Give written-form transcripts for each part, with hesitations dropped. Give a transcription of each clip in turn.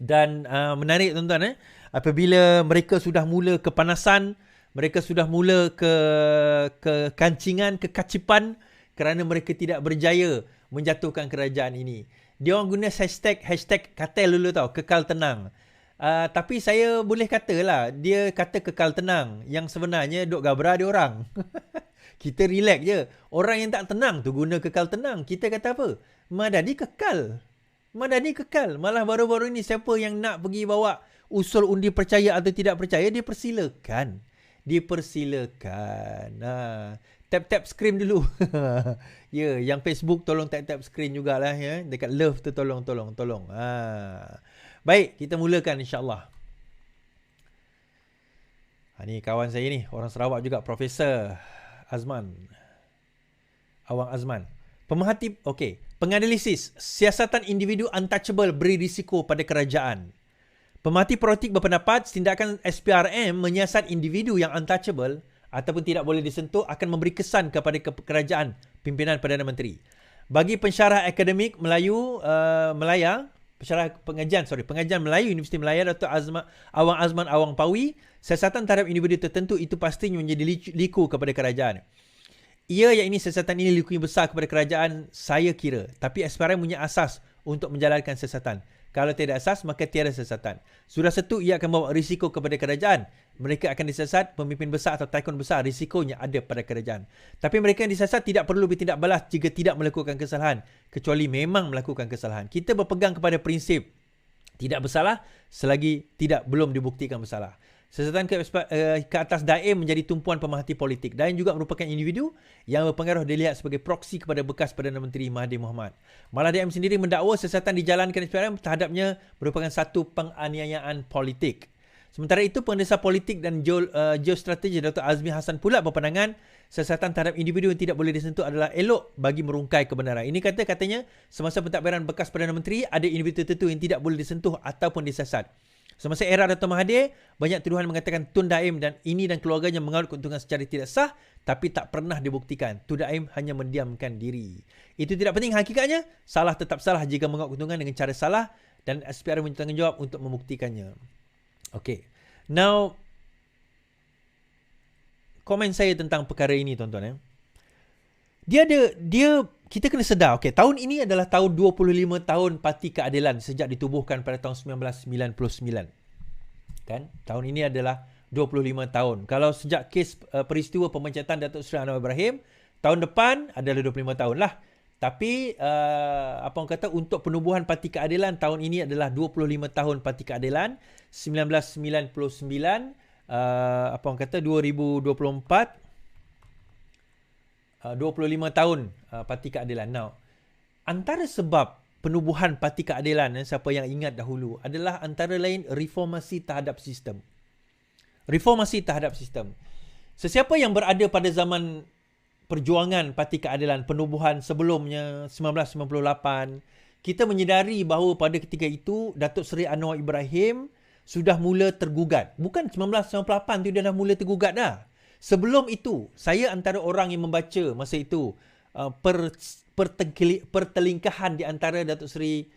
Dan menarik tuan-tuan, apabila mereka sudah mula kepanasan, mereka sudah mula kekancingan, kekacipan kerana mereka tidak berjaya menjatuhkan kerajaan ini. Dia orang guna hashtag katel dulu tau, kekal tenang. Tapi saya boleh katalah, dia kata kekal tenang. Yang sebenarnya duk gabra dia orang. Kita relax je. Orang yang tak tenang tu guna kekal tenang. Kita kata apa? Madani kekal. Madani kekal. Malah baru-baru ni siapa yang nak pergi bawa usul undi percaya atau tidak percaya, dipersilakan. Dipersilakan. Tap-tap screen dulu. Ya, yang Facebook tolong tap-tap screen jugalah ya. Dekat love tu tolong. Baik, kita mulakan insya-Allah. Ni kawan saya ni, orang Sarawak juga, Profesor Azman. Awang Azman. Pemerhati, penganalisis siasatan individu untouchable beri risiko pada kerajaan. Pemerhati politik berpendapat tindakan SPRM menyiasat individu yang untouchable ataupun tidak boleh disentuh akan memberi kesan kepada kerajaan pimpinan Perdana Menteri. Bagi pensyarah akademik pengajian Melayu Universiti Melaya Dr. Awang Azman Awang Pawi, siasatan terhadap individu tertentu itu pastinya menjadi liku kepada kerajaan. Ia yang ini siasatan ini liku besar kepada kerajaan, saya kira. Tapi SPRM punya asas untuk menjalankan siasatan. Kalau tidak asas, maka tiada siasatan. Sudah satu, ia akan bawa risiko kepada kerajaan. Mereka akan disiasat, pemimpin besar atau taikun besar, risikonya ada pada kerajaan. Tapi mereka yang disiasat tidak perlu bertindak balas jika tidak melakukan kesalahan. Kecuali memang melakukan kesalahan. Kita berpegang kepada prinsip tidak bersalah selagi belum dibuktikan bersalah. Siasatan ke atas Daim menjadi tumpuan pemerhati politik. Daim juga merupakan individu yang berpengaruh dilihat sebagai proksi kepada bekas Perdana Menteri Mahathir Mohamad. Malah Daim sendiri mendakwa siasatan dijalankan SPRM terhadapnya merupakan satu penganiayaan politik. Sementara itu, pengendesa politik dan geostrategi Dr. Azmi Hassan pula berpandangan siasatan terhadap individu yang tidak boleh disentuh adalah elok bagi merungkai kebenaran. Ini katanya semasa pentadbiran bekas Perdana Menteri, ada individu tertentu yang tidak boleh disentuh ataupun disiasat. Semasa era Dr. Mahathir, banyak tuduhan mengatakan Tun Daim dan keluarganya mengaut keuntungan secara tidak sah, tapi tak pernah dibuktikan. Tun Daim hanya mendiamkan diri. Itu tidak penting hakikatnya, salah tetap salah jika mengaut keuntungan dengan cara salah dan SPRM punya tanggungjawab untuk membuktikannya. Now, komen saya tentang perkara ini tuan-tuan. Kita kena sedar, tahun ini adalah tahun 25 tahun Parti Keadilan sejak ditubuhkan pada tahun 1999. Kan? Tahun ini adalah 25 tahun. Kalau sejak kes peristiwa pemencatan Datuk Seri Anwar Ibrahim, tahun depan adalah 25 tahun lah. Tapi untuk penubuhan Parti Keadilan tahun ini adalah 25 tahun Parti Keadilan. 1999 2024 25 tahun Parti Keadilan. Now, antara sebab penubuhan Parti Keadilan, siapa yang ingat dahulu, adalah antara lain reformasi terhadap sistem. Reformasi terhadap sistem. Sesiapa yang berada pada zaman perjuangan Parti Keadilan, penubuhan sebelumnya 1998, kita menyedari bahawa pada ketika itu Datuk Seri Anwar Ibrahim sudah mula tergugat. Bukan 1998 tu dia dah mula tergugat dah. Sebelum itu, saya antara orang yang membaca masa itu pertelingkahan di antara Datuk Seri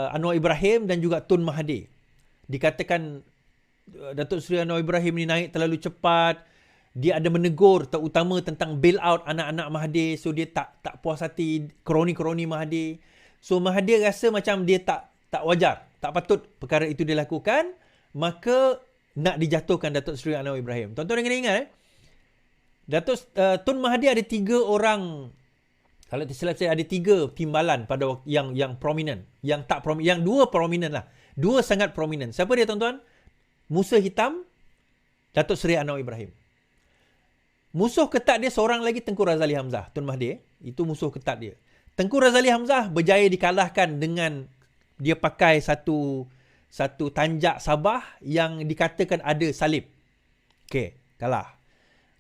Anwar Ibrahim dan juga Tun Mahathir. Dikatakan Datuk Seri Anwar Ibrahim ni naik terlalu cepat. Dia ada menegur terutama tentang bail out anak-anak Mahathir. So dia tak puas hati kroni-kroni Mahathir. So Mahathir rasa macam dia tak wajar, tak patut perkara itu dilakukan, maka nak dijatuhkan Datuk Seri Anwar Ibrahim. Tuan-tuan kena ingat Tun Mahathir ada 3 orang, kalau tersilap saya ada 3 timbalan pada waktu yang prominent, yang 2 prominent lah. 2 sangat prominent. Siapa dia tuan-tuan? Musuh hitam Datuk Seri Anwar Ibrahim. Musuh ketat dia seorang lagi, Tengku Razali Hamzah. Tun Mahathir, itu musuh ketat dia. Tengku Razali Hamzah berjaya dikalahkan dengan dia pakai satu tanjak Sabah yang dikatakan ada salib. Kalah.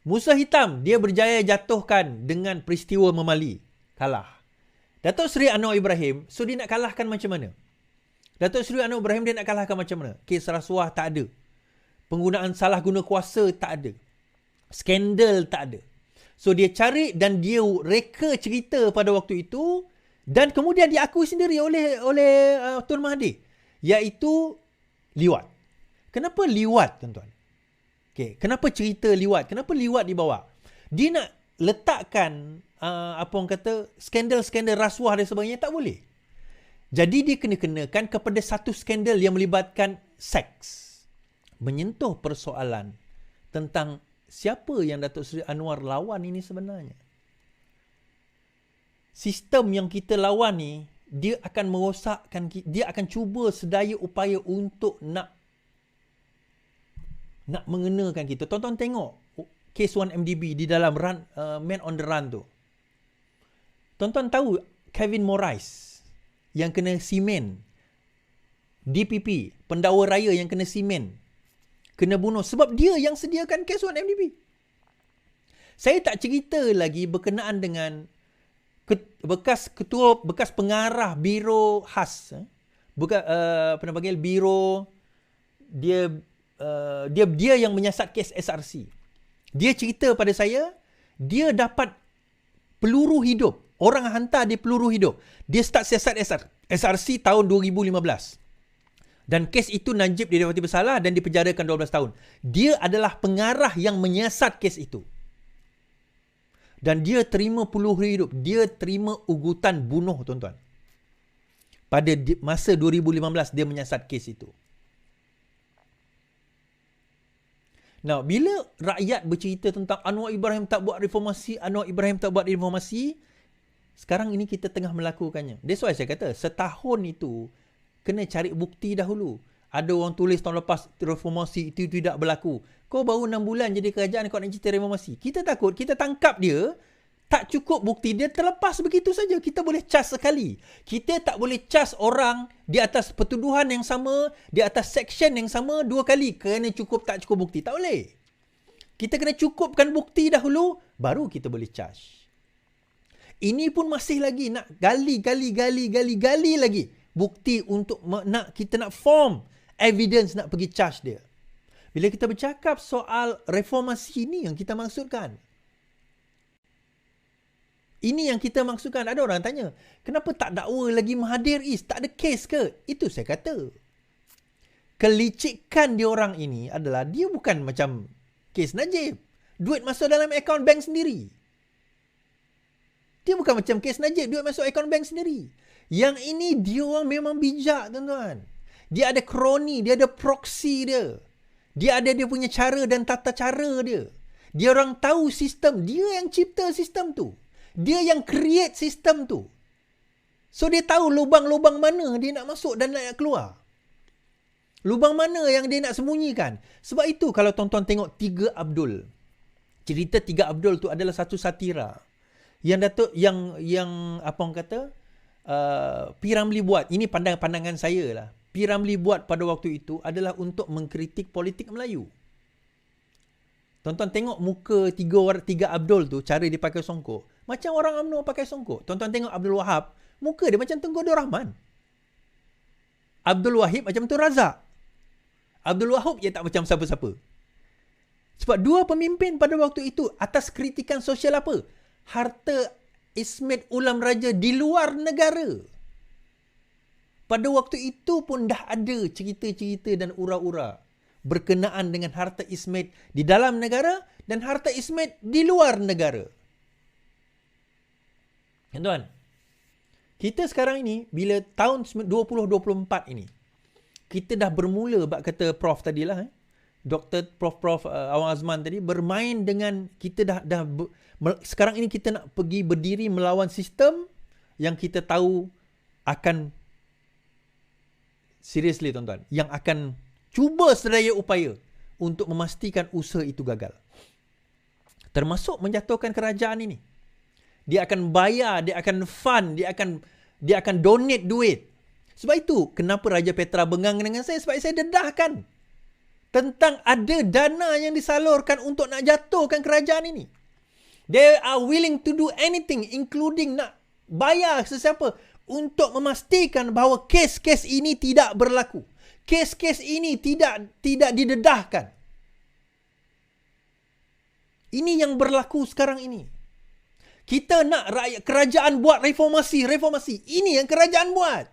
Musuh hitam, dia berjaya jatuhkan dengan peristiwa memali. Kalah. Datuk Seri Anwar Ibrahim, so dia nak kalahkan macam mana? Datuk Seri Anwar Ibrahim dia nak kalahkan macam mana? Kes rasuah tak ada. Penggunaan salah guna kuasa tak ada. Skandal tak ada. So dia cari dan dia reka cerita pada waktu itu dan kemudian diakui sendiri oleh Tun Mahathir. iaitu liwat. Kenapa liwat, tuan-tuan? Okay. Kenapa cerita liwat? Kenapa liwat dibawa? Dia nak letakkan apa orang kata skandal-skandal rasuah dan sebagainya, tak boleh. Jadi dia kena-kenakan kepada satu skandal yang melibatkan seks. Menyentuh persoalan tentang siapa yang Datuk Seri Anwar lawan ini sebenarnya. Sistem yang kita lawan ni, dia akan merosakkan, dia akan cuba sedaya upaya untuk nak mengenakan kita. Tonton tengok Case 1MDB di dalam Man on the Run tu. Tonton tahu Kevin Morais yang kena simen, DPP, pendakwa raya yang kena simen, kena bunuh sebab dia yang sediakan Case 1MDB. Saya tak cerita lagi berkenaan dengan bekas pengarah Biro Khas, apa nama panggil, Biro dia yang menyiasat kes SRC. Dia cerita pada saya, dia dapat peluru hidup. Orang hantar dia peluru hidup. Dia start siasat SRC tahun 2015. Dan kes itu Najib didapati bersalah dan dipenjarakan 12 tahun. Dia adalah pengarah yang menyiasat kes itu. Dan dia terima peluru hidup. Dia terima ugutan bunuh, tuan-tuan. Pada masa 2015 dia menyiasat kes itu. Nah, bila rakyat bercerita tentang Anwar Ibrahim tak buat reformasi, sekarang ini kita tengah melakukannya. That's why saya kata, setahun itu kena cari bukti dahulu. Ada orang tulis tahun lepas reformasi itu tidak berlaku. Kau baru 6 bulan jadi kerajaan, kau nak cerita reformasi. Kita takut, kita tangkap dia, tak cukup bukti, dia terlepas begitu saja. Kita boleh cas sekali. Kita tak boleh cas orang di atas pertuduhan yang sama, di atas section yang sama 2 kali. Kerana cukup tak cukup bukti. Tak boleh. Kita kena cukupkan bukti dahulu, baru kita boleh charge. Ini pun masih lagi nak gali lagi bukti untuk kita nak form evidence nak pergi charge dia. Bila kita bercakap soal reformasi ini yang kita maksudkan. Ini yang kita maksudkan. Ada orang tanya, kenapa tak dakwa lagi Mahathir East? Tak ada kes ke? Itu saya kata. Kelicikan diorang ini adalah, dia bukan macam kes Najib. Duit masuk dalam akaun bank sendiri. Dia bukan macam kes Najib, duit masuk akaun bank sendiri. Yang ini dia orang memang bijak, tuan-tuan. Dia ada kroni, dia ada proxy dia. Dia ada dia punya cara dan tata cara dia. Dia orang tahu sistem, dia yang cipta sistem tu. Dia yang create sistem tu. So dia tahu lubang-lubang mana dia nak masuk dan nak keluar. Lubang mana yang dia nak sembunyikan. Sebab itu kalau tuan-tuan tengok Tiga Abdul. Cerita Tiga Abdul tu adalah satu satira. Yang Datuk yang apa orang kata, P. Ramlee buat. Ini pandangan saya lah. P. Ramlee buat pada waktu itu adalah untuk mengkritik politik Melayu. Tuan-tuan tengok muka Tiga Abdul tu, cara dia pakai songkok. Macam orang UMNO pakai songkok. Tuan-tuan tengok Abdul Wahab, muka dia macam Tengku Abdul Rahman. Abdul Wahid macam Tun Razak. Abdul Wahab dia tak macam siapa-siapa. Sebab dua pemimpin pada waktu itu atas kritikan sosial apa? Harta Ismet Ulam Raja di luar negara. Pada waktu itu pun dah ada cerita-cerita dan ura-ura berkenaan dengan harta Ismet di dalam negara dan harta Ismet di luar negara. Tuan, kita sekarang ini, bila tahun 2024 ini, kita dah bermula, bak kata Prof tadilah, Dr. Prof Awang Azman tadi, bermain dengan, kita dah sekarang ini kita nak pergi berdiri melawan sistem yang kita tahu akan, seriously tuan-tuan, yang akan cuba sedaya upaya untuk memastikan usaha itu gagal. Termasuk menjatuhkan kerajaan ini. Dia akan bayar, dia akan fund, dia akan donate duit. Sebab itu, kenapa Raja Petra bengang dengan saya? Sebab saya dedahkan tentang ada dana yang disalurkan untuk nak jatuhkan kerajaan ini. They are willing to do anything, including nak bayar sesiapa untuk memastikan bahawa kes-kes ini tidak berlaku. Kes-kes ini tidak didedahkan. Ini yang berlaku sekarang ini. Kita nak rakyat kerajaan buat reformasi. Ini yang kerajaan buat.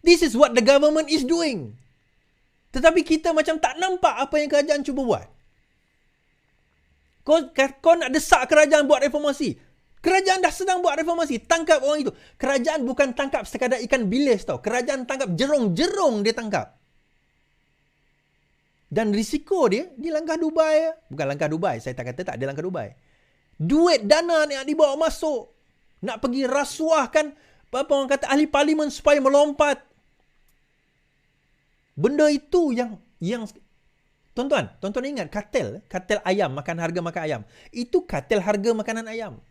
This is what the government is doing. Tetapi kita macam tak nampak apa yang kerajaan cuba buat. Kau nak desak kerajaan buat reformasi. Kerajaan dah sedang buat reformasi. Tangkap orang itu. Kerajaan bukan tangkap sekadar ikan bilis tau. Kerajaan tangkap jerung-jerung dia tangkap. Dan risiko dia langkah Dubai. Bukan langkah Dubai. Saya tak kata tak ada langkah Dubai. Duit dana yang dibawa masuk. Nak pergi rasuahkan apa orang kata ahli parlimen supaya melompat. Benda itu yang Tuan-tuan ingat kartel ayam, harga makan ayam. Itu kartel harga makanan ayam.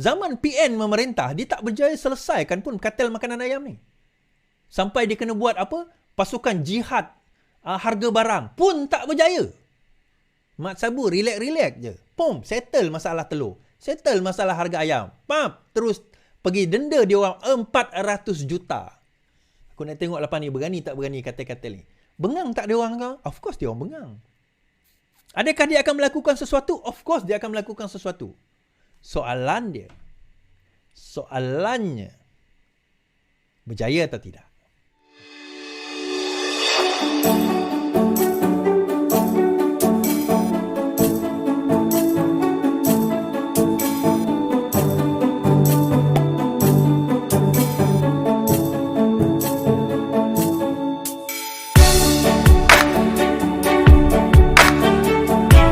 Zaman PN memerintah, dia tak berjaya selesaikan pun kartel makanan ayam ni. Sampai dia kena buat apa? Pasukan jihad harga barang. Pun tak berjaya. Mat Sabu relax je. Pom, settle masalah telur. Settle masalah harga ayam. Terus pergi denda dia orang 400 juta. Aku nak tengok lepas ni berani tak berani kartel-kartel ni. Bengang tak dia orang kau? Of course dia orang bengang. Adakah dia akan melakukan sesuatu? Of course dia akan melakukan sesuatu. Soalannya berjaya atau tidak?